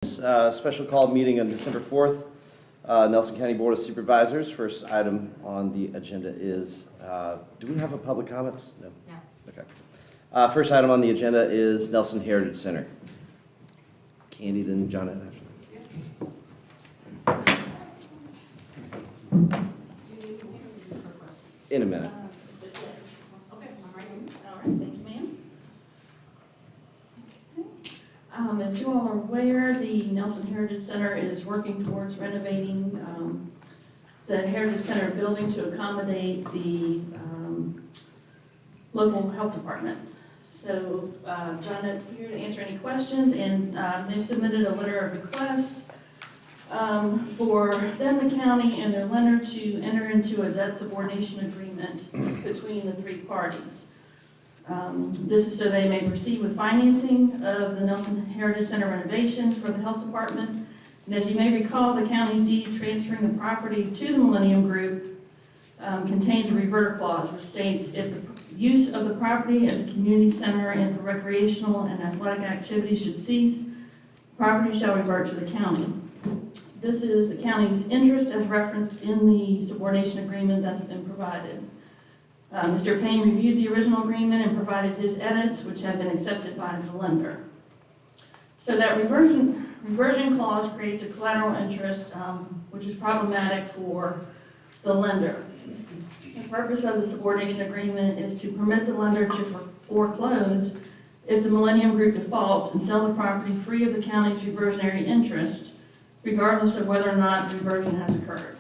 Special call meeting on December 4th, Nelson County Board of Supervisors. First item on the agenda is, do we have a public comments? No. No. Okay. First item on the agenda is Nelson Heritage Center. Candy, then John after. In a minute. Okay, I'm ready. All right, thanks, ma'am. As you all are aware, the Nelson Heritage Center is working towards renovating the Heritage Center building to accommodate the local health department. So Jonette's here to answer any questions, and they submitted a letter of request for them, the county, and their lender to enter into a debt subordination agreement between the three parties. This is so they may proceed with financing of the Nelson Heritage Center renovations for the health department. And as you may recall, the county's deed transferring the property to the Millennium Group contains a reverter clause which states if the use of the property as a community center and for recreational and athletic activities should cease, property shall revert to the county. This is the county's interest as referenced in the subordination agreement that's been provided. Mr. Payne reviewed the original agreement and provided his edits, which have been accepted by the lender. So that reversion clause creates a collateral interest, which is problematic for the lender. The purpose of the subordination agreement is to permit the lender to foreclose if the Millennium Group defaults and sell the property free of the county's reversionary interest, regardless of whether or not reversion has occurred.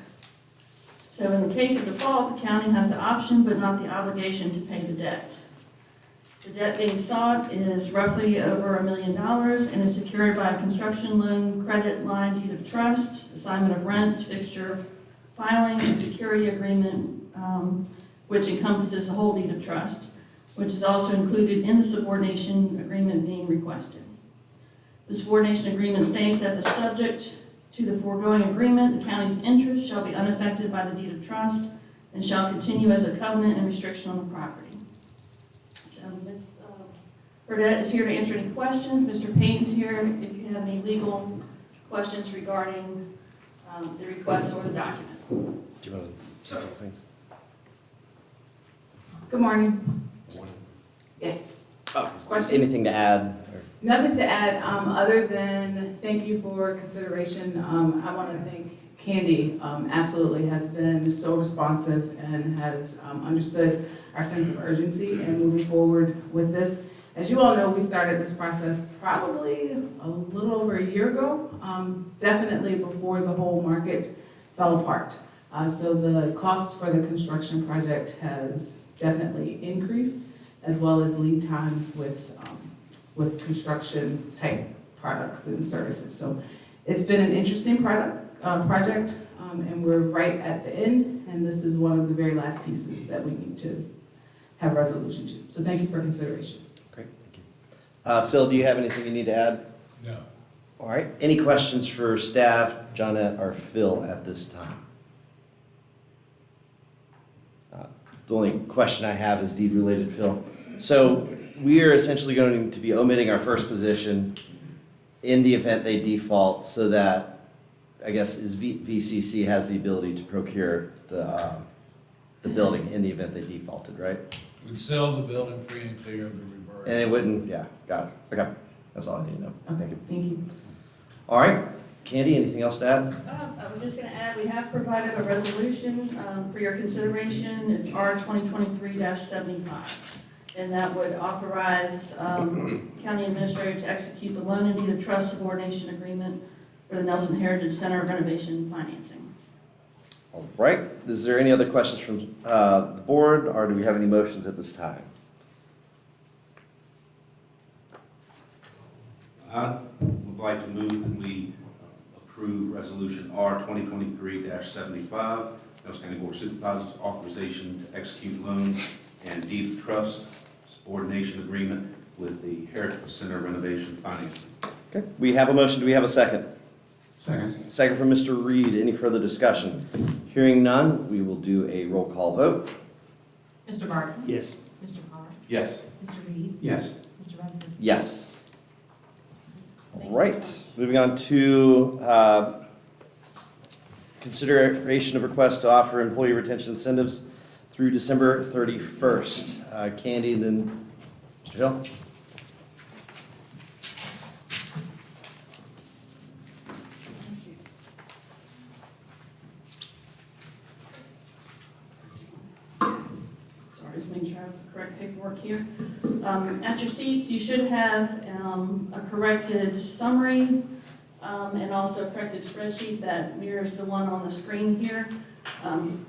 So in the case of default, the county has the option but not the obligation to pay the debt. The debt being sought is roughly over $1 million and is secured by a construction loan credit line deed of trust, assignment of rents, fixture filing, and security agreement, which encompasses the whole deed of trust, which is also included in the subordination agreement being requested. The subordination agreement states that the subject to the foregoing agreement, the county's interest shall be unaffected by the deed of trust and shall continue as a covenant and restriction on the property. So Ms. Burdette is here to answer any questions. Mr. Payne's here if you have any legal questions regarding the request or the document. Do you want to say something? Good morning. Yes. Oh, Question? anything to add? Or? Nothing to add, other than thank you for consideration. I want to thank Candy, absolutely has been so responsive and has understood our sense of urgency and moving forward with this. As you all know, we started this process probably a little over a year ago, definitely before the whole market fell apart. So the cost for the construction project has definitely increased, as well as lead times with construction type products and services. So it's been an interesting project, and we're right at the end, and this is one of the very last pieces that we need to have resolution to. So thank you for consideration. Great, thank you. Phil, do you have anything you need to add? No. All right, any questions for staff, Jonette, or Phil at this time? The only question I have is deed related, Phil. So we are essentially going to be omitting our first position in the event they default so that, I guess, VCC has the ability to procure the building in the event they defaulted, right? We'd sell the building free and clear of the reverse. And it wouldn't, yeah, got it. Okay, that's all I need to know. Thank you. Thank you. All right, Candy, anything else to add? I was just going to add, we have provided a resolution for your consideration. It's R 2023-75. And that would authorize county administrator to execute the loan and deed of trust subordination agreement for the Nelson Heritage Center renovation financing. All right, is there any other questions from the board, or do we have any motions at this time? I would like to move that we approve Resolution R 2023-75, Nelson County Board of Supervisors authorization to execute loan and deed of trust subordination agreement with the Heritage Center renovation financing. Okay, we have a motion. Do we have a second? Second. Second from Mr. Reed. Any further discussion? Hearing none, we will do a roll call vote. Mr. Barton? Yes. Mr. Carr? Yes. Mr. Reed? Yes. Mr. Rutherford? Yes. Thank All you right, so much. moving on to consideration of request to offer employee retention incentives through December 31st. Candy, then Mr. Hill. Sorry, just making sure I have the correct paperwork here. At your seats, you should have a corrected summary and also a corrected spreadsheet that mirrors the one on the screen here.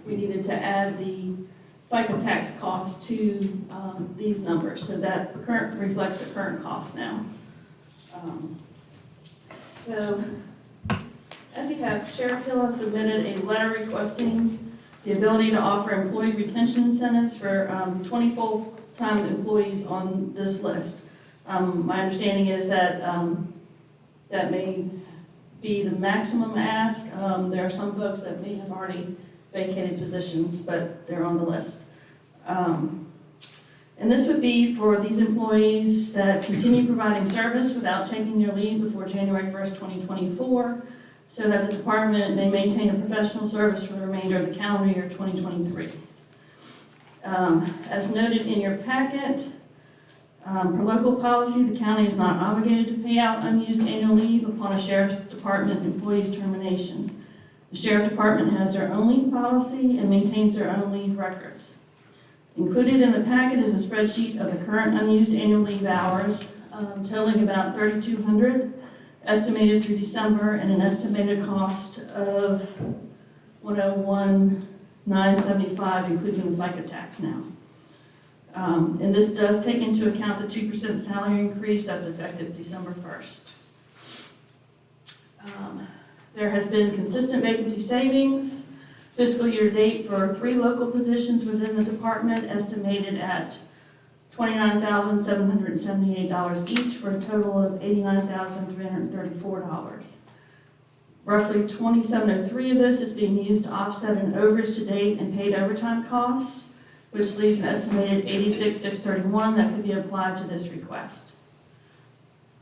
We needed to add the FICA tax cost to these numbers, so that current reflects the current cost now. So, as you have, Sheriff Hill has submitted a letter requesting the ability to offer employee retention incentives for 20 full-time employees on this list. My understanding is that that may be the maximum ask. There are some folks that may have already vacated positions, but they're on the list. And this would be for these employees that continue providing service without taking their leave before January 1st, 2024, so that the department may maintain a professional service for the remainder of the calendar year 2023. As noted in your packet, per local policy, the county is not obligated to pay out unused annual leave upon a sheriff's department employee's termination. The sheriff department has their own leave policy and maintains their own leave records. Included in the packet is a spreadsheet of the current unused annual leave hours, totaling about 3,200, estimated through December, and an estimated cost of $101,975, including the FICA tax now. And this does take into account the 2% salary increase that's effective December 1st. There has been consistent vacancy savings fiscal year to date for 3 local positions within the department, estimated at $29,778 each, for a total of $89,334. Roughly 2,703 of this is being used to offset an overage to date and paid overtime costs, which leaves an estimated $86,631 that could be applied to this request.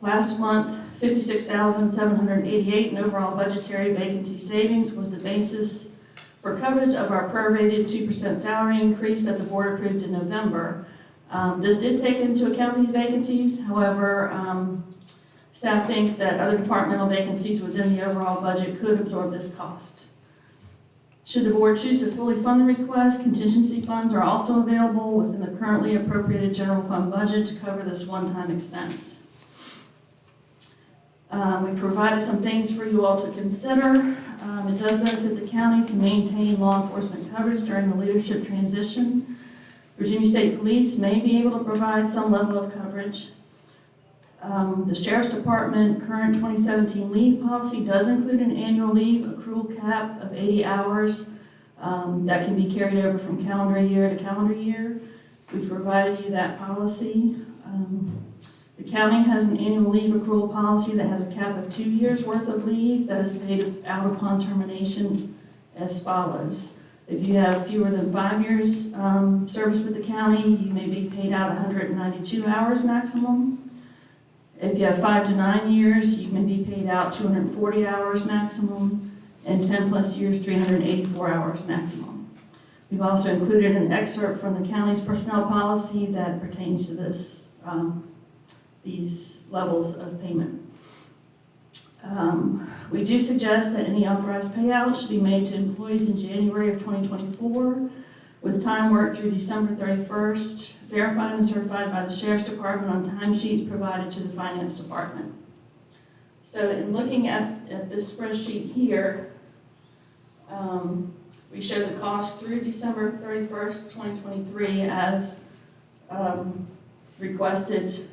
Last month, $56,788 in overall budgetary vacancy savings was the basis for coverage of our prorated 2% salary increase that the board approved in November. This did take into account these vacancies. However, staff thinks that other departmental vacancies within the overall budget could absorb this cost. Should the board choose to fully fund the request, contingency funds are also available within the currently appropriated general fund budget to cover this one-time expense. We've provided some things for you all to consider. It does benefit the county to maintain law enforcement coverage during the leadership transition. Virginia State Police may be able to provide some level of coverage. The Sheriff's Department current 2017 leave policy does include an annual leave accrual cap of 80 hours that can be carried over from calendar year to calendar year. We've provided you that policy. The county has an annual leave accrual policy that has a cap of 2 years' worth of leave that is paid out upon termination as follows. If you have fewer than 5 years service with the county, you may be paid out 192 hours maximum. If you have 5 to 9 years, you may be paid out 240 hours maximum, and 10 plus years, 384 hours maximum. We've also included an excerpt from the county's personnel policy that pertains to this, these levels of payment. We do suggest that any authorized payout should be made to employees in January of 2024, with time worked through December 31st, verified and certified by the Sheriff's Department on timesheets provided to the Finance Department. So in looking at this spreadsheet here, we show the cost through December 31st, 2023 as requested.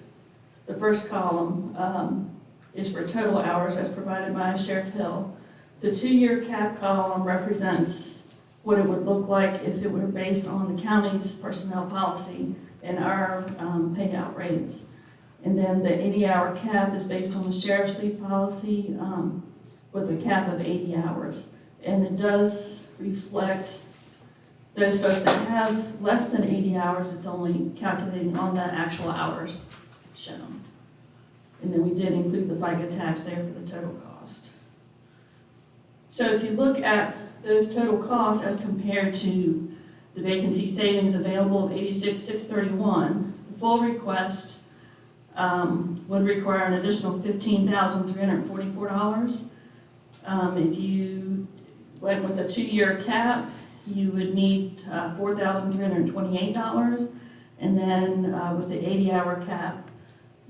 The first column is for total hours as provided by Sheriff Hill. The 2-year cap column represents what it would look like if it were based on the county's personnel policy and our payout rates. And then the 80-hour cap is based on the sheriff's leave policy with a cap of 80 hours. And it does reflect those folks that have less than 80 hours, it's only calculating on the actual hours shown. And then we did include the FICA tax there for the total cost. So if you look at those total costs as compared to the vacancy savings available of $86,631, the full request would require an additional $15,344. If you went with a 2-year cap, you would need $4,328. And then with the 80-hour cap,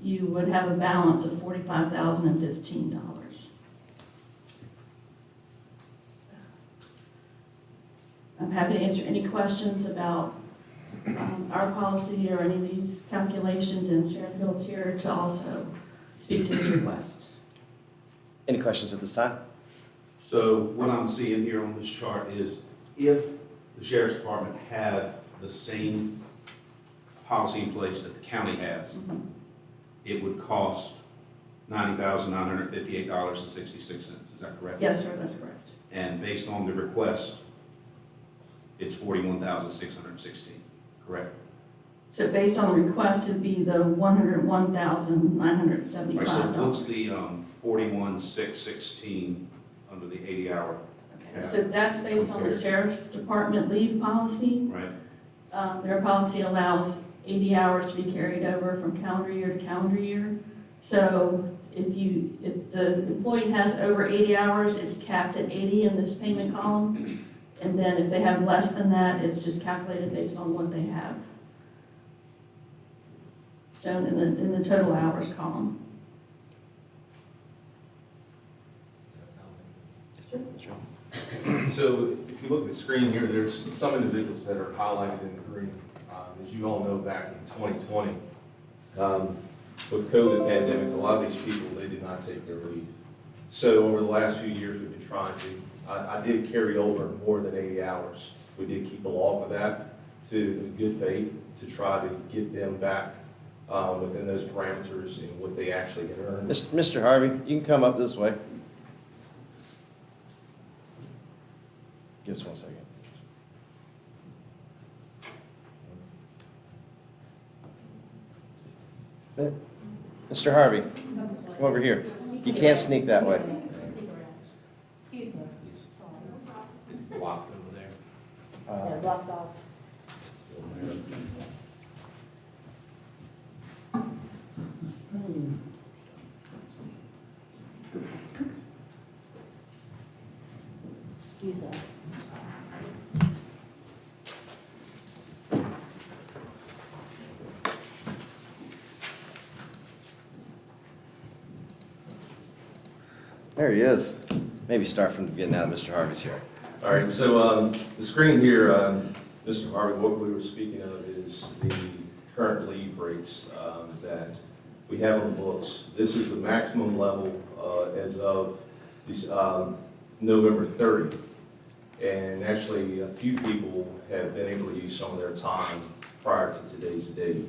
you would have a balance of $45,015. I'm happy to answer any questions about our policy or any of these calculations, and Sheriff Hill's here to also speak to his request. Any questions at this time? So what I'm seeing here on this chart is if the sheriff's department had the same policy in place that the county has, it would cost $90,958.66. Is that correct? Yes, sir, that's correct. And based on the request, it's $41,616, correct? So based on the request, it'd be the $101,975. Right, so what's the 41,616 under the 80-hour, Okay, so that's based on the Sheriff's Department leave policy. right? Their policy allows 80 hours to be carried over from calendar year to calendar year. So if the employee has over 80 hours, it's capped at 80 in this payment column. And then if they have less than that, it's just calculated based on what they have shown in the total hours column. So if you look at the screen here, there's some individuals that are highlighted in the green. As you all know, back in 2020, with COVID pandemic, a lot of these people, they did not take their leave. So over the last few years, we've been trying to, I did carry over more than 80 hours. We did keep a log of that in good faith to try to get them back within those parameters and what they actually had earned. Mr. Harvey, you can come up this way. Give us 1 second. Mr. Harvey, come over here. You can't sneak that way. Excuse me. Blocked over there. Yeah, blocked off. Excuse us. There he is. Maybe start from the beginning now that Mr. Harvey's here. All right, so the screen here, Mr. Harvey, what we were speaking of is the current leave rates that we have on the books. This is the maximum level as of November 30th. And actually, a few people have been able to use some of their time prior to today's date.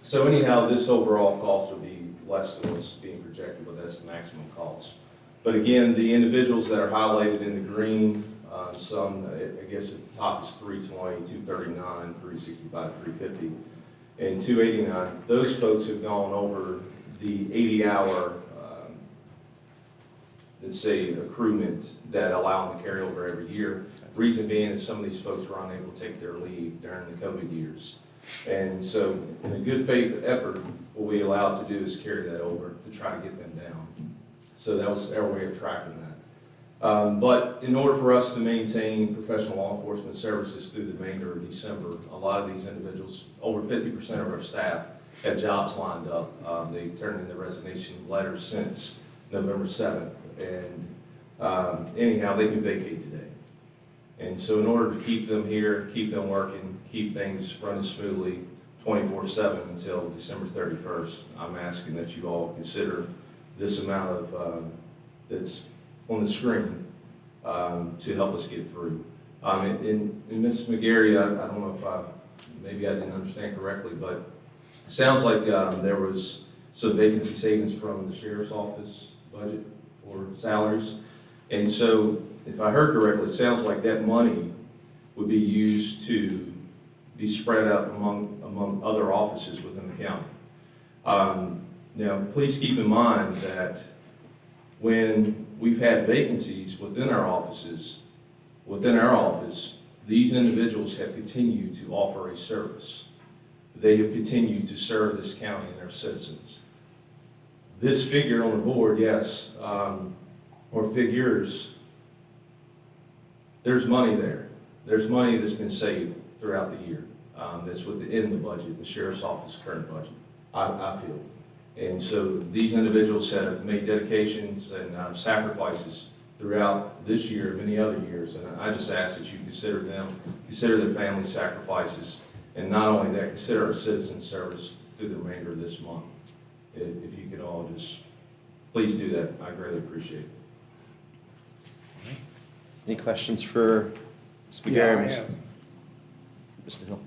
So anyhow, this overall cost would be less than what's being projected, but that's the maximum cost. But again, the individuals that are highlighted in the green, some, I guess at the top is 320, 239, 365, 350, and 289. Those folks have gone over the 80-hour, let's say, accruement that allow them to carry over every year. Reason being is some of these folks were unable to take their leave during the COVID years. And so in a good faith effort, what we allowed to do is carry that over to try to get them down. So that was our way of tracking that. But in order for us to maintain professional law enforcement services through the remainder of December, a lot of these individuals, over 50% of our staff, have jobs lined up. They've turned in their resignation letters since November 7th. And anyhow, they can vacate today. And so in order to keep them here, keep them working, keep things running smoothly 24/7 until December 31st, I'm asking that you all consider this amount of, that's on the screen to help us get through. And Ms. McGarry, I don't know if maybe I didn't understand correctly, but it sounds like there was some vacancy savings from the sheriff's office budget for salaries. And so if I heard correctly, it sounds like that money would be used to be spread out among other offices within the county. Now, please keep in mind that when we've had vacancies within our office, these individuals have continued to offer a service. They have continued to serve this county and their citizens. This figure on the board, yes, or figures, there's money there. There's money that's been saved throughout the year, that's within the budget, the sheriff's office current budget, I feel. And so these individuals have made dedications and sacrifices throughout this year and many other years. And I just ask that you consider them, consider their family sacrifices, and not only that, consider our citizen service through the remainder of this month. If you could all just, please do that. I greatly appreciate it. Any questions for Mr. Yeah, I McGarry? have. Mr. Hill?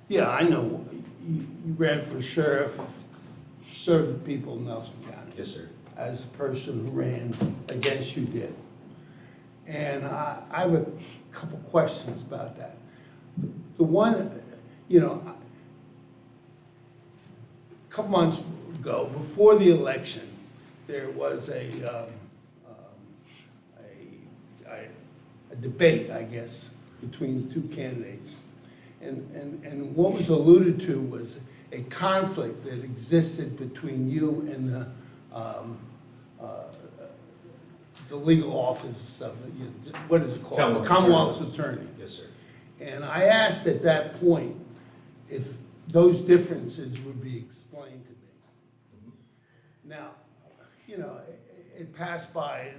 Yeah, I know, you ran for sheriff, served the people of Nelson County, Yes, sir. as a person who ran against you did. And I have a couple questions about that. The one, a couple months ago, before the election, there was a debate, I guess, between the two candidates. And what was alluded to was a conflict that existed between you and the legal office of, what is it called? The Commonwealth's Attorney. Yes, sir. And I asked at that point if those differences would be explained to me. Now, it passed by,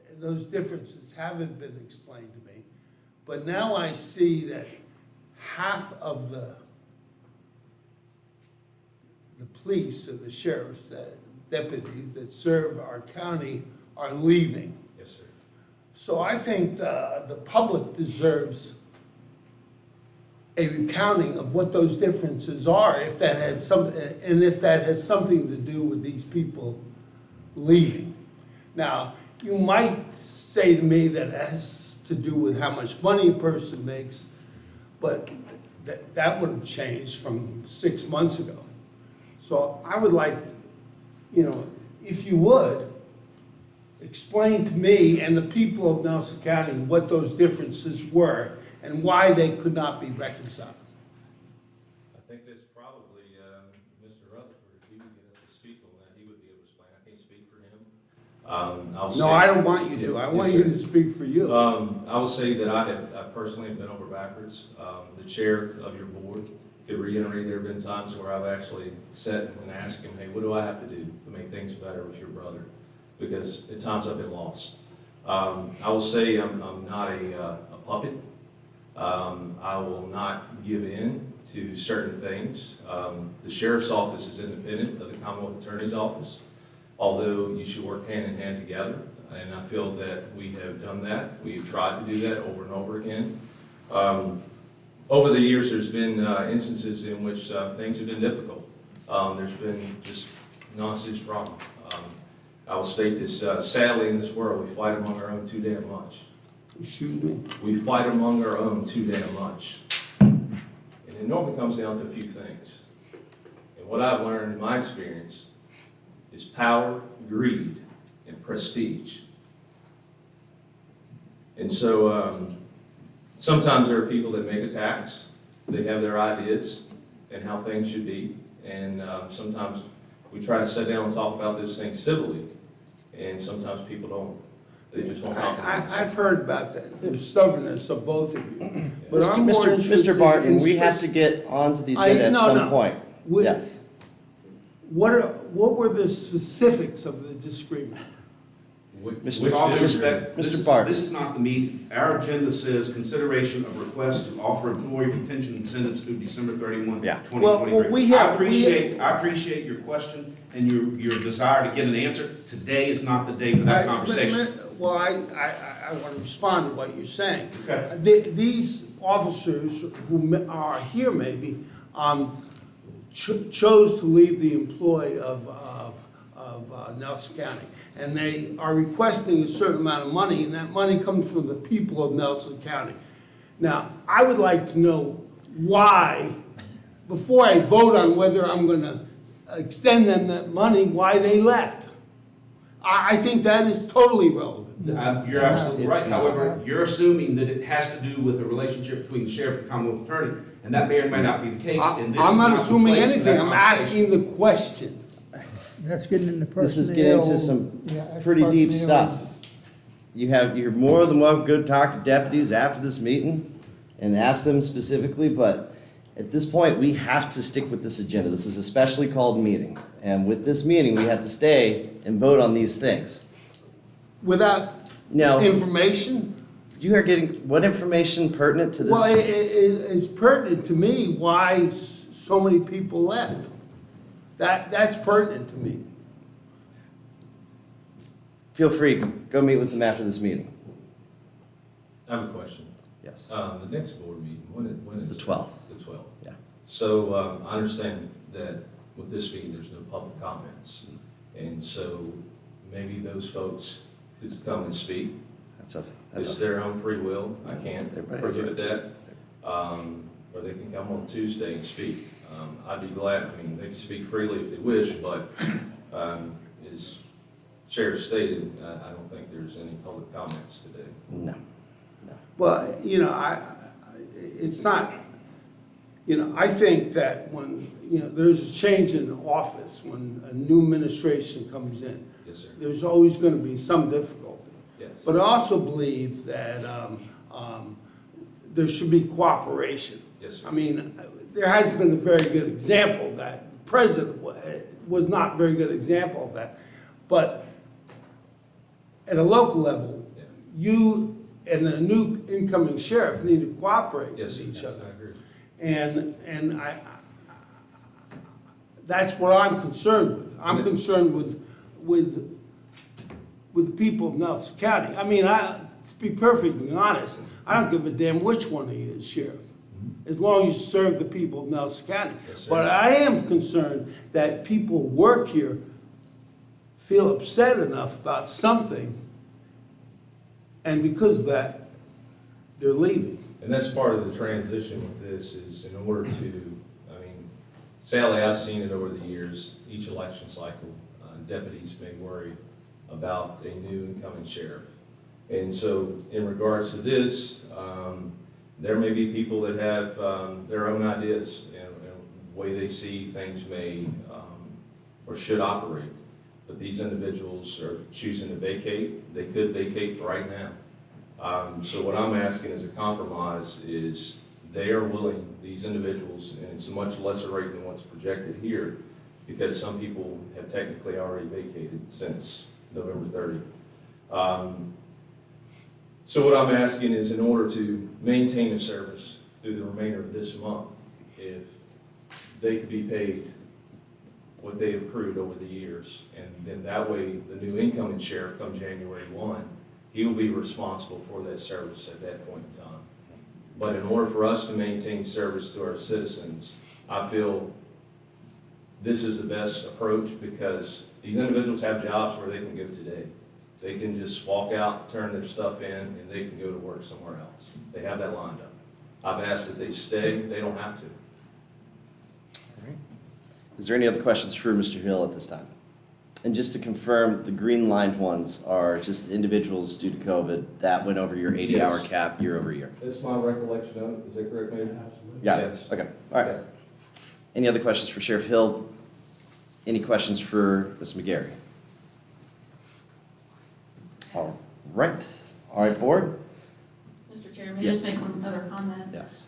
and those differences haven't been explained to me. But now I see that half of the police or the sheriffs, the deputies that serve our county are leaving. Yes, sir. So I think the public deserves a recounting of what those differences are, if that had and if that has something to do with these people leaving. Now, you might say to me that it has to do with how much money a person makes, but that wouldn't change from 6 months ago. So I would like, if you would, explain to me and the people of Nelson County what those differences were and why they could not be reconciled. I think that's probably Mr. Rutherford. If he would get up to speak on that, he would be able to explain. I can't speak for him. No, I don't want you to. I want you to speak for you. I will say that I personally have been over backwards. The chair of your board could reiterate there have been times where I've actually sat and asked him, hey, what do I have to do to make things better with your brother? Because at times I've been lost. I will say I'm not a puppet. I will not give in to certain things. The sheriff's office is independent of the Commonwealth Attorney's office, although you should work hand in hand together. And I feel that we have done that. We have tried to do that over and over again. Over the years, there's been instances in which things have been difficult. There's been just nonsense drama. I will state this, sadly in this world, we fight among our own too damn much. Excuse me? We fight among our own too damn much. And it normally comes down to a few things. And what I've learned in my experience is power, greed, and prestige. And so sometimes there are people that make attacks. They have their ideas and how things should be. And sometimes we try to sit down and talk about this thing civilly. And sometimes people don't. They just won't compromise. I've heard about that, the stubbornness of both of you. But I'm more Mr. interested Barton, in we have to get onto the I- agenda at no, some no. point. We- Yes. What were the specifics of the disagreement? Mr. With all due Mr. respect, Mr. this is- Barton. This is not the meeting. Our agenda says consideration of request to offer employee retention incentives through December 31, Yeah. 2023. Well, we have- I appreciate your question and your desire to get an answer. Today is not the day for that conversation. Well, I want to respond to what you're saying. Okay. These officers who are here maybe chose to leave the employ of Nelson County. And they are requesting a certain amount of money, and that money comes from the people of Nelson County. Now, I would like to know why before I vote on whether I'm gonna extend them that money, why they left. I think that is totally relevant. You're absolutely It's right. not. However, you're assuming that it has to do with a relationship between the sheriff and the Commonwealth Attorney, and that may or may not be the case, and this is I'm not the assuming place for anything, that I'm conversation. asking the question. That's getting into personnel. This is getting into some yeah, that's pretty deep personnel. stuff. You're more than welcome to go talk to deputies after this meeting and ask them specifically, but at this point, we have to stick with this agenda. This is a specially called meeting. And with this meeting, we have to stay and vote on these things. Without Now, information, you are getting, what information pertinent to well, this? it's pertinent to me why so many people left. That's pertinent to me. Feel free, go meet with them after this meeting. I have a question. Yes. The next board meeting, when It's is the it? 12th. The 12th. Yeah. So I understand that with this meeting, there's no public comments. And so maybe those folks could come and speak. It's That's their own free will. I can't Everybody has a prohibit that. Or they can come on Tuesday and speak. I'd be glad, I mean, they can speak freely if they wish, but as Sheriff stated, I don't think there's any public comments today. No. Well, it's not, I think that when, there's a change in office, when a new administration comes in, Yes, sir. there's always gonna be some difficulty. Yes. But I also believe that there should be cooperation. Yes, sir. I mean, there has been a very good example of that. The president was not a very good example of that. But at a local level, Yeah. you and the new incoming sheriff need to cooperate Yes, with each sir. other. I agree. And that's what I'm concerned with. I'm concerned with the people of Nelson County. I mean, to be perfectly honest, I don't give a damn which one of you is sheriff, as long as you serve the people of Nelson County. Yes, sir. But I am concerned that people who work here feel upset enough about something, and because of that, they're leaving. And that's part of the transition with this is in order to, I mean, sadly, I've seen it over the years, each election cycle, deputies may worry about a new incoming sheriff. And so in regards to this, there may be people that have their own ideas and the way they see things may or should operate. But these individuals are choosing to vacate. They could vacate right now. So what I'm asking as a compromise is they are willing, these individuals, and it's a much lesser rate than what's projected here, because some people have technically already vacated since November 30th. So what I'm asking is in order to maintain the service through the remainder of this month, if they could be paid what they have accrued over the years, and then that way the new incoming sheriff come January 1, he will be responsible for that service at that point in time. But in order for us to maintain service to our citizens, I feel this is the best approach because these individuals have jobs where they can go today. They can just walk out, turn their stuff in, and they can go to work somewhere else. They have that lined up. I've asked that they stay, they don't have to. Is there any other questions for Mr. Hill at this time? And just to confirm, the green lined ones are just individuals due to COVID that went over your 80-hour Yes. cap year over year. That's my recollection of it. Is that correct, Mayor? Yeah, Yes. okay, all right. Any other questions for Sheriff Hill? Any questions for Ms. McGarry? All right, board? Mr. Chair, may I just make one other comment? Yes.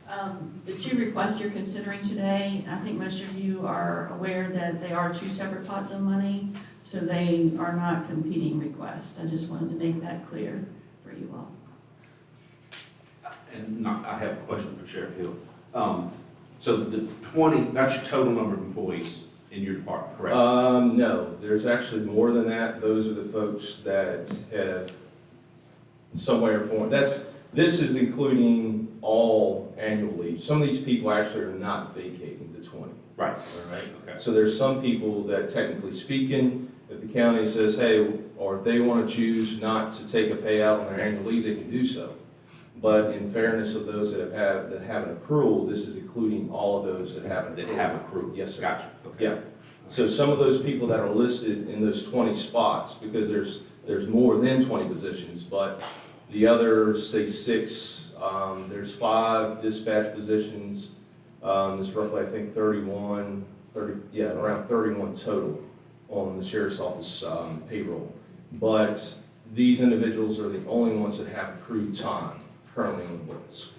The two requests you're considering today, I think most of you are aware that they are two separate pots of money, so they are not competing requests. I just wanted to make that clear for you all. And I have a question for Sheriff Hill. So the 20, that's your total number of employees in your department, correct? No, there's actually more than that. Those are the folks that have some way or form. This is including all annual leave. Some of these people actually are not vacating the 20. Right. All right. Okay. So there's some people that technically speaking, if the county says, hey, or if they want to choose not to take a payout on their annual leave, they can do so. But in fairness of those that have an accrual, this is including all of those that have an That accrual. have accrued? Yes, sir. Gotcha, okay. Yeah. So some of those people that are listed in those 20 spots, because there's more than 20 positions, but the other, say, 6, there's 5 dispatch positions, there's roughly, I think, around 31 total on the sheriff's office payroll. But these individuals are the only ones that have accrued time currently on the books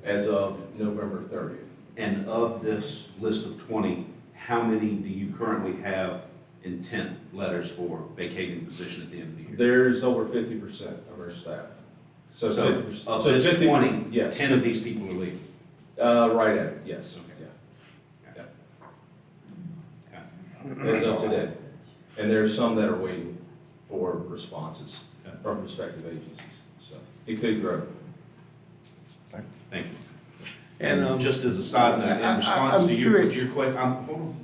as of November 30th. And of this list of 20, how many do you currently have intent letters for vacating the position at the end of the year? There's over 50% of our staff. So 50%. Of so this 50 20, yes. 10 of these people are leaving? Right at it, yes. Okay. Yeah. As of today. And there's some that are waiting for responses from prospective agencies. So it could grow. Thank you. And, Just as a side note, in I'm response to curious. your question,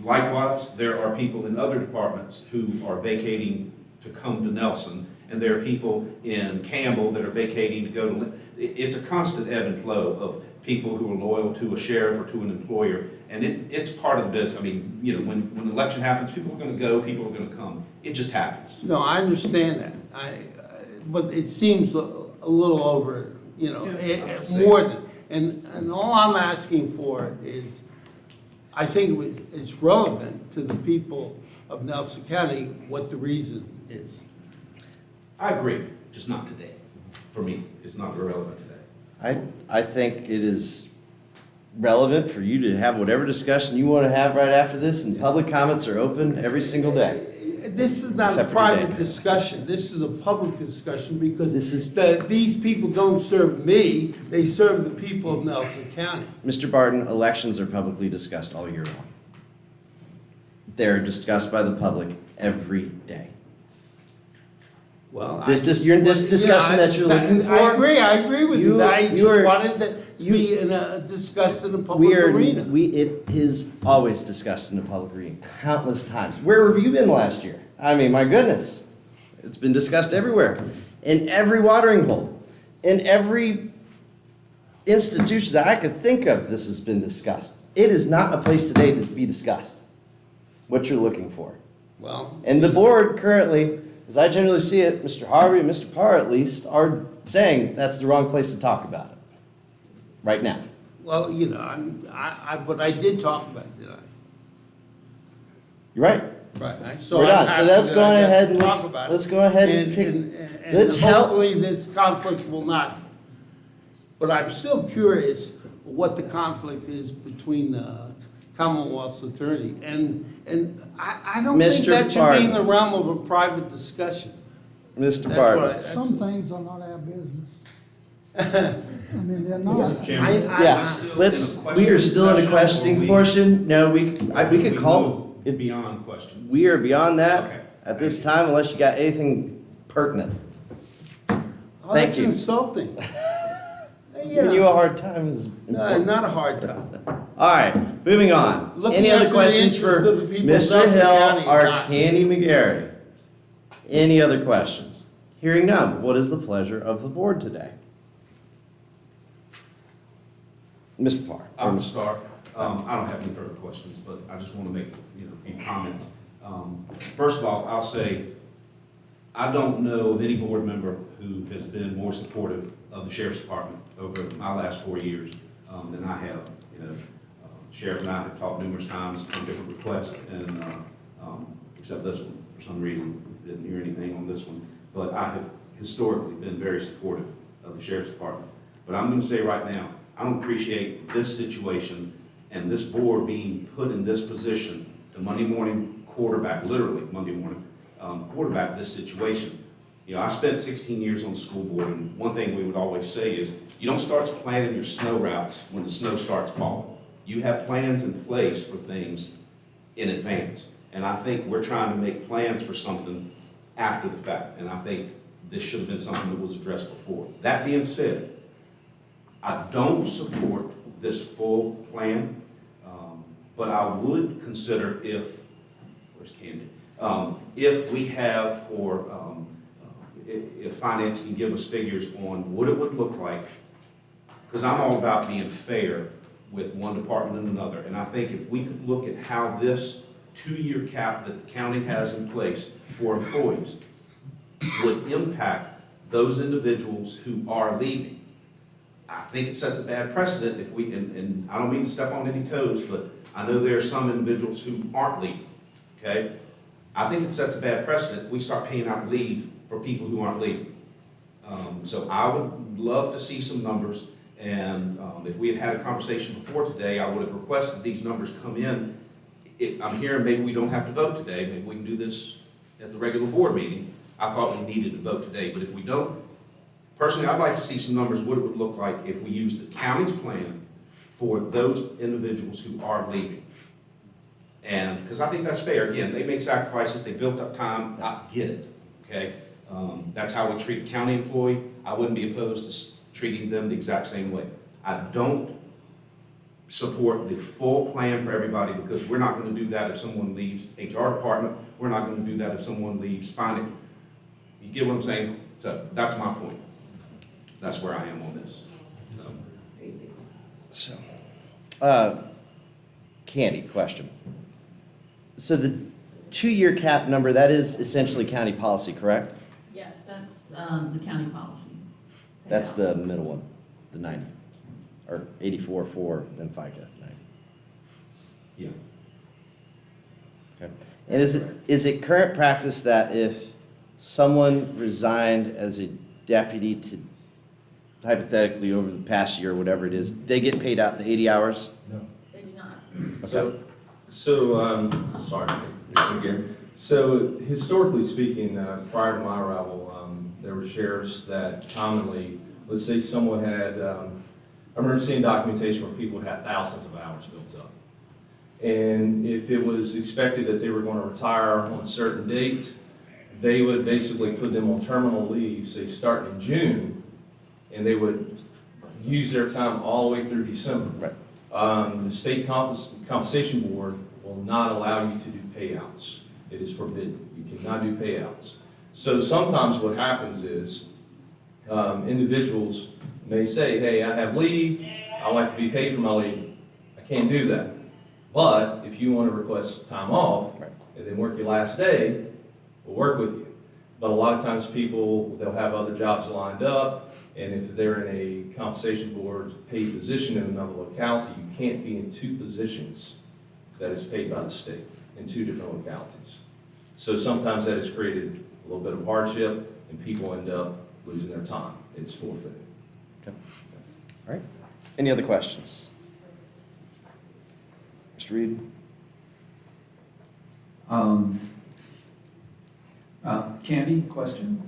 likewise, there are people in other departments who are vacating to come to Nelson, and there are people in Campbell that are vacating to go to, it's a constant ebb and flow of people who are loyal to a sheriff or to an employer, and it's part of the business. I mean, you know, when an election happens, people are gonna go, people are gonna come. It just happens. No, I understand that. But it seems a little over, Yeah, I'm just more than, and all I'm asking for is, I think it's relevant to the people of Nelson County what the reason is. I agree, just not today. For me, it's not relevant today. I think it is relevant for you to have whatever discussion you want to have right after this, and public comments are open every single day. This is not a Except for private today. discussion, this is a public discussion because This is- these people don't serve me, they serve the people of Nelson County. Mr. Barton, elections are publicly discussed all year long. They're discussed by the public every day. Well, This discussion that you're looking for. I agree with you, I you just are- wanted to be discussed in a public We are, arena. it is always discussed in the public arena, countless times. Where have you been last year? I mean, my goodness. It's been discussed everywhere. In every watering hole, in every institution that I could think of, this has been discussed. It is not a place today to be discussed, what you're looking for. Well, And the board currently, as I generally see it, Mr. Harvey and Mr. Parr at least, are saying that's the wrong place to talk about it, right now. well, you know, but I did talk about it, did I? You're right. Right. We're done. So let's go on ahead and let's go ahead and pick. And let's help. hopefully this conflict will not, but I'm still curious what the conflict is between the Commonwealth's attorney. And I don't think Mr. that should be in the Barton. realm of a private discussion. Mr. That's what Barton. Some things are not our business. I mean, they're not. Mr. Chairman, Yeah, still let's, in a we are still in a question questioning session, or portion. No, we could call move it. beyond questions. We are beyond that Okay. at this time unless you got anything pertinent. Oh, Thank that's you. insulting. Giving you a hard time is No, important. not a hard time. All right, moving on. Looking Any after other the questions interest for of the people of Mr. Nelson Hill County or not- Candy McGarry? Any other questions? Hearing none, what is the pleasure of the board today? Mr. Parr. I'm gonna start. I don't have any further questions, but I just want to make, a few comments. First of all, I'll say, I don't know of any board member who has been more supportive of the sheriff's department over my last 4 years than I have. Sheriff and I have talked numerous times on different requests, and except this one, for some reason, didn't hear anything on this one. But I have historically been very supportive of the sheriff's department. But I'm going to say right now, I don't appreciate this situation and this board being put in this position to Monday morning quarterback, literally Monday morning, quarterback this situation. I spent 16 years on the school board, and one thing we would always say is, you don't start planning your snow routes when the snow starts falling. You have plans in place for things in advance. And I think we're trying to make plans for something after the fact, and I think this should have been something that was addressed before. That being said, I don't support this full plan, but I would consider where's Candy? If we have, if finance can give us figures on what it would look like, because I'm all about being fair with one department and another. And I think if we could look at how this 2-year cap that the county has in place for employees would impact those individuals who are leaving. I think it sets a bad precedent if we, and I don't mean to step on any toes, but I know there are some individuals who aren't leaving, okay? I think it sets a bad precedent if we start paying out leave for people who aren't leaving. So I would love to see some numbers, and if we had had a conversation before today, I would have requested these numbers come in. I'm hearing maybe we don't have to vote today, maybe we can do this at the regular board meeting. I thought we needed to vote today, but if we don't, personally, I'd like to see some numbers, what it would look like if we used the county's plan for those individuals who are leaving. And, because I think that's fair, again, they make sacrifices, they built up time, I get it, okay? That's how we treat a county employee. I wouldn't be opposed to treating them the exact same way. I don't support the full plan for everybody, because we're not gonna do that if someone leaves HR department, we're not gonna do that if someone leaves finance. You get what I'm saying? So, that's my point. That's where I am on this. So, Candy, question. So the 2-year cap number, that is essentially county policy, correct? Yes, that's the county policy. That's the middle one, the 90, or 84.4, then FICA, 90. Yeah. Okay. And is it current practice that if someone resigned as a deputy to, hypothetically, over the past year, whatever it is, they get paid out the 80 hours? They do not. Okay. Sorry, Mr. Gary. So historically speaking, prior to my arrival, there were sheriffs that commonly, let's say someone had, I remember seeing documentation where people had thousands of hours built up. And if it was expected that they were going to retire on a certain date, they would basically put them on terminal leave, say starting in June, and they would use their time all the way through December. Right. The state compensation board will not allow you to do payouts. It is forbidden. You cannot do payouts. So sometimes what happens is individuals may say, hey, I have leave. I like to be paid for my leave. I can't do that. But if you want to request time off and then work your last day, we'll work with you. But a lot of times people, they'll have other jobs lined up, and if they're in a compensation board paid position in another locality, you can't be in 2 positions that is paid by the state in 2 different localities. So sometimes that has created a little bit of hardship, and people end up losing their time. It's forfeited. Okay. All right. Any other questions? Mr. Reed? Candy, question.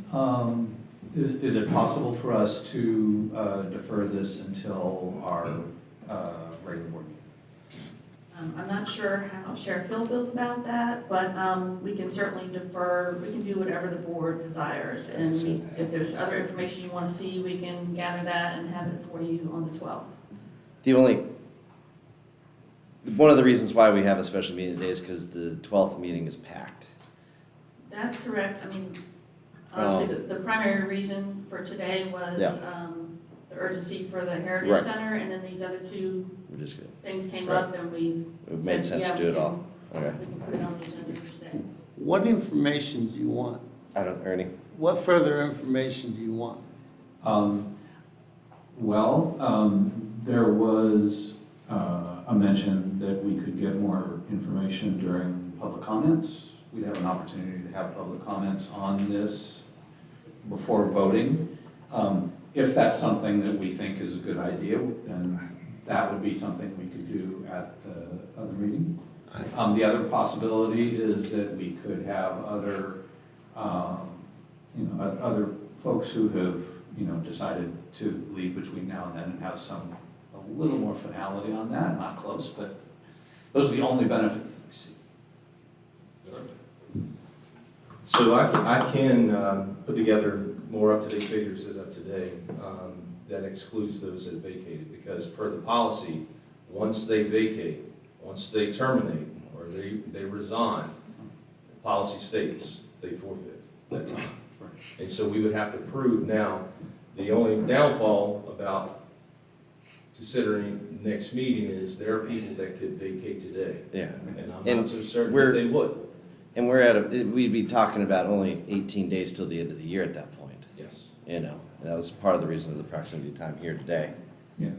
Is it possible for us to defer this until our regular board meeting? I'm not sure how Sheriff Hill feels about that, but we can certainly defer, we can do whatever the board desires. And if there's other information you want to see, we can gather that and have it for you on the 12th. One of the reasons why we have a special meeting today is because the 12th meeting is packed. That's correct. I mean, honestly, the primary reason for today was Yeah. The urgency for the Heritage Right. Center, and then these other 2 We're just good. things came Right. up, and we It made sense to Yeah, do we it all. Okay. we can put it on the agenda for today. What information do you want? I don't, Ernie? What further information do you want? There was a mention that we could get more information during public comments. We'd have an opportunity to have public comments on this before voting. If that's something that we think is a good idea, then that would be something we could do at the other meeting. The other possibility is that we could have other, other folks who have, decided to leave between now and then and have a little more finality on that, not close, but those are the only benefits that we see. So I can put together more up-to-date figures as of today that excludes those that vacated, because per the policy, once they vacate, once they terminate, or they resign, the policy states they forfeit. that time. And so we would have to prove now, the only downfall about considering next meeting is there are people that could vacate today. Yeah. And I'm And not so certain we're- that they would. And we're at we'd be talking about only 18 days till the end of the year at that point, Yes. you know? And that was part of the reason of the proximity time here today. Yeah,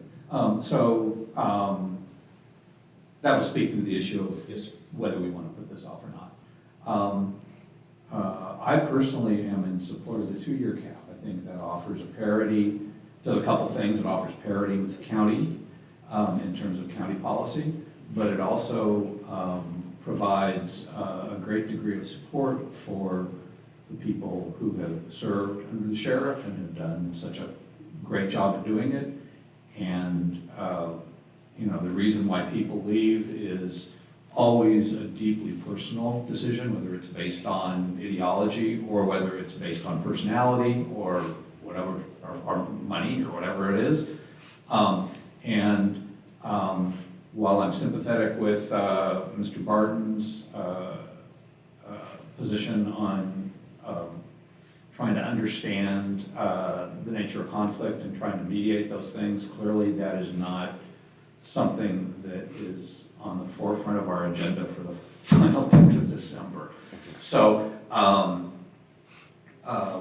that was speaking to the issue of Yes, sir. whether we want to put this off or not. I personally am in support of the 2-year cap. I think that offers a parity, does a couple things. It offers parity with the county in terms of county policy, but it also provides a great degree of support for the people who have served under the sheriff and have done such a great job of doing it. And, the reason why people leave is always a deeply personal decision, whether it's based on ideology or whether it's based on personality or whatever, or money or whatever it is. While I'm sympathetic with Mr. Barton's position on trying to understand the nature of conflict and trying to mediate those things, clearly that is not something that is on the forefront of our agenda for the final pitch of December. So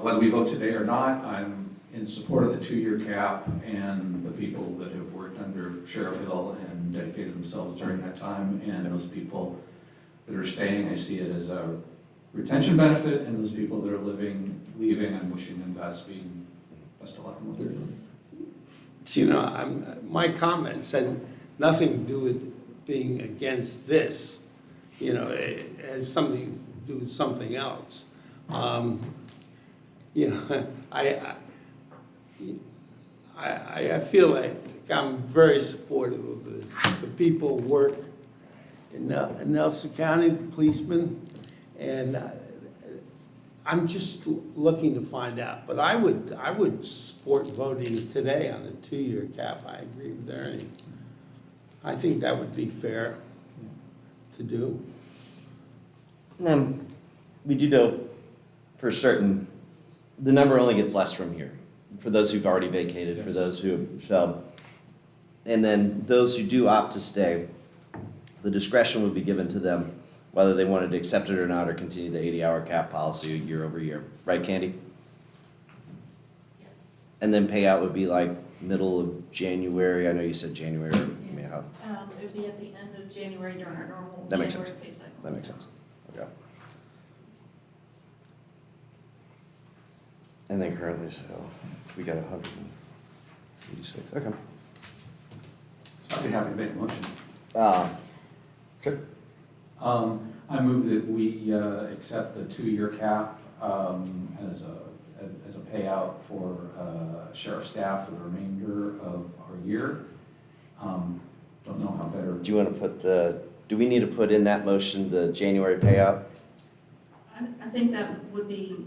whether we vote today or not, I'm in support of the 2-year cap, and the people that have worked under Sheriff Hill and dedicated themselves during that time, and those people that are staying, I see it as a retention benefit, and those people that are leaving, I'm wishing them Godspeed and best of luck in what they're doing. So, my comments had nothing to do with being against this. It has something to do with something else. I feel like I'm very supportive of the people who work in Nelson County, the policemen, and I'm just looking to find out. But I would support voting today on the 2-year cap. I agree with Ernie. I think that would be fair to do. We do know for certain, the number only gets less from here, for those who've already vacated, for Yes. those who have, and then those who do opt to stay, the discretion would be given to them whether they wanted to accept it or not, or continue the 80-hour cap policy year over year. Right, Candy? Yes. And then payout would be like middle of January. I know you said January. I mean, how, It would be at the end of January during our normal That makes January pay cycle. that makes sense. Okay. And then currently, so we got 186. Okay. So I'd be happy to make a motion. Sure. I move that we accept the 2-year cap as a payout for sheriff staff for the remainder of our year. Don't know how better. Do you want to do we need to put in that motion the January payout? I think that would be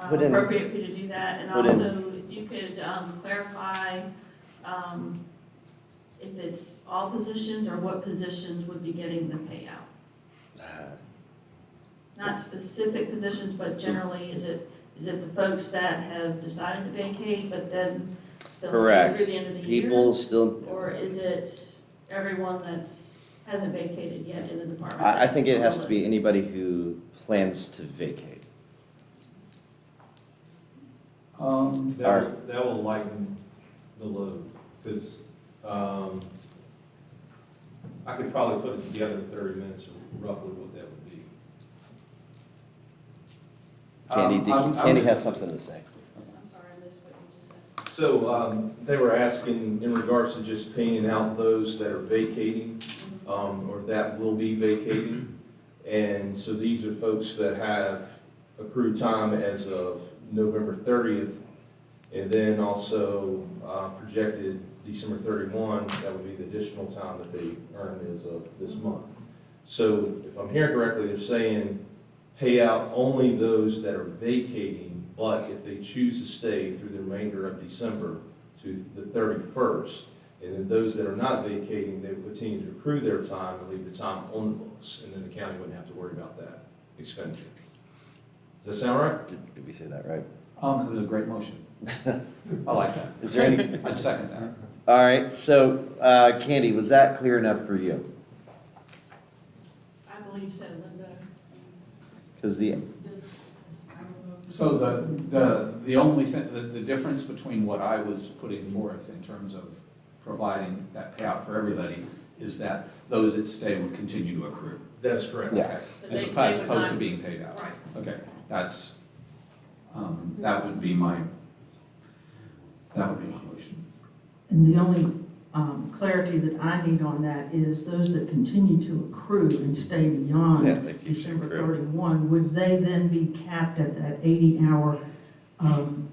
Put in- appropriate for you to do that, and put in- also if you could clarify if it's all positions or what positions would be getting the payout. Not specific positions, but generally, is it the folks that have decided to vacate, but then they'll stay Correct. through the end of the year? People still, Or is it everyone hasn't vacated yet in the department? I think it that's has on to the be list? anybody who plans to vacate. That will lighten the load, because I could probably put it together in 30 minutes, roughly what that would be. Candy has something to say. I'm sorry, I missed what you just said. So they were asking in regards to just paying out those that are vacating, or that will be vacating. And so these are folks that have accrued time as of November 30th, and then also projected December 31, that would be the additional time that they earned as of this month. So if I'm hearing correctly, they're saying pay out only those that are vacating, but if they choose to stay through the remainder of December to the 31st, and then those that are not vacating, they would continue to accrue their time and leave the time on the books, and then the county wouldn't have to worry about that expenditure. Does that sound right? Did we say that right? It was a great motion. I like that. Is there any? I'd second that. All right, so, Candy, was that clear enough for you? I believe so, Linda. Because the, So the only thing, the difference between what I was putting forth in terms of providing that payout for everybody is that those that stay would continue to accrue. That's correct. Yeah. Okay. So As they would opposed to not- being paid out. Right. Okay, that's, that would be my motion. And the only clarity that I need on that is those that continue to accrue and stay yeah, beyond they keep December accruing. 31, would they then be capped at that 80-hour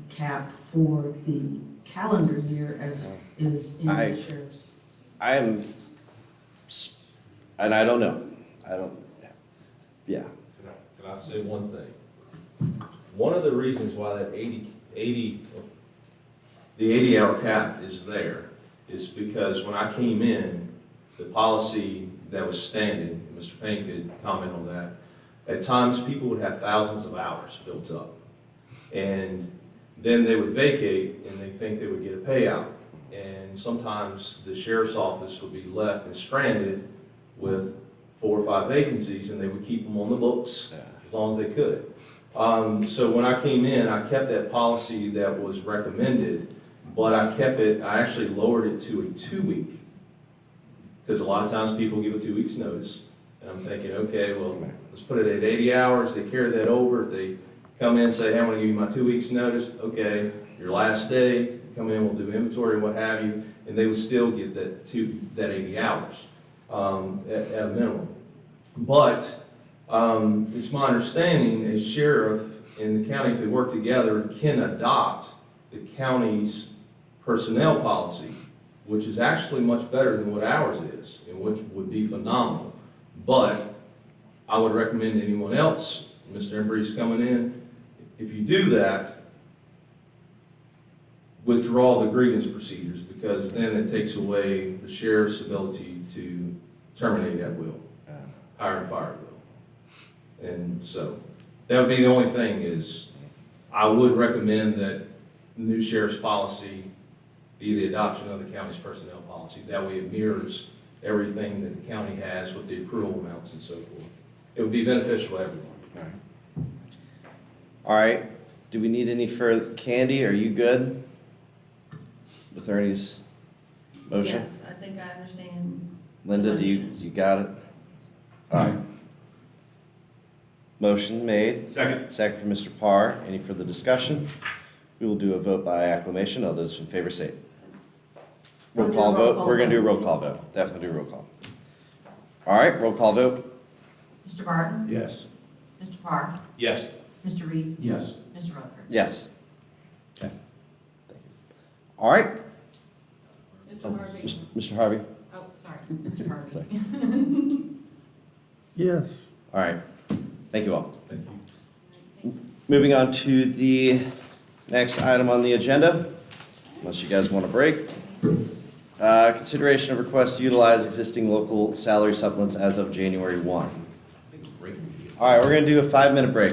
cap for the calendar year as is in I- the sheriff's? I am, and I don't know, yeah. Can I say one thing? One of the reasons why that the 80-hour cap is there is because when I came in, the policy that was standing, and Mr. Payne could comment on that, at times people would have thousands of hours built up. And then they would vacate and they think they would get a payout. And sometimes the sheriff's office would be left and stranded with 4 or 5 vacancies, and they would keep them on the books as long as they could. So when I came in, I kept that policy that was recommended, but I actually lowered it to a 2-week. Because a lot of times people give a 2 weeks notice, and I'm thinking, okay, well, let's put it at 80 hours, they carry that over. If they come in and say, hey, I'm gonna give you my 2 weeks notice, okay, your last day, come in, we'll do inventory, what have you, and they would still get that 80 hours at a minimum. But it's my understanding a sheriff in the county, if they work together, can adopt the county's personnel policy, which is actually much better than what ours is, and which would be phenomenal. But I would recommend anyone else, Mr. Embree's coming in, if you do that, withdraw the grievance procedures, because then it takes away the sheriff's ability to terminate at will, hire and fire at will. And so, that would be the only thing is, I would recommend that the new sheriff's policy be the adoption of the county's personnel policy. That way it mirrors everything that the county has with the accrual amounts and so forth. It would be beneficial to everyone. All right, do we need any further, Candy, are you good with Ernie's motion? Yes, I think I understand. Linda, you got it? All right. Motion made. Second. Second from Mr. Parr. Any further discussion? We will do a vote by acclamation. All those in favor say. Roll We'll do a call roll vote. call We're gonna do a vote. roll call vote. Definitely do a roll call. All right, roll call vote. Mr. Barton? Yes. Mr. Parr? Yes. Mr. Reed? Yes. Mr. Rutherford? Yes. Okay. Thank you. All right. Mr. Harvey? Mr. Harvey? Oh, sorry, Mr. Harvey. Sorry. Yes. All right. Thank you all. Thank you. Moving on to the next item on the agenda, unless you guys want a break. Consideration of request to utilize existing local salary supplements as of January 1. All right, we're going to do a 5-minute break.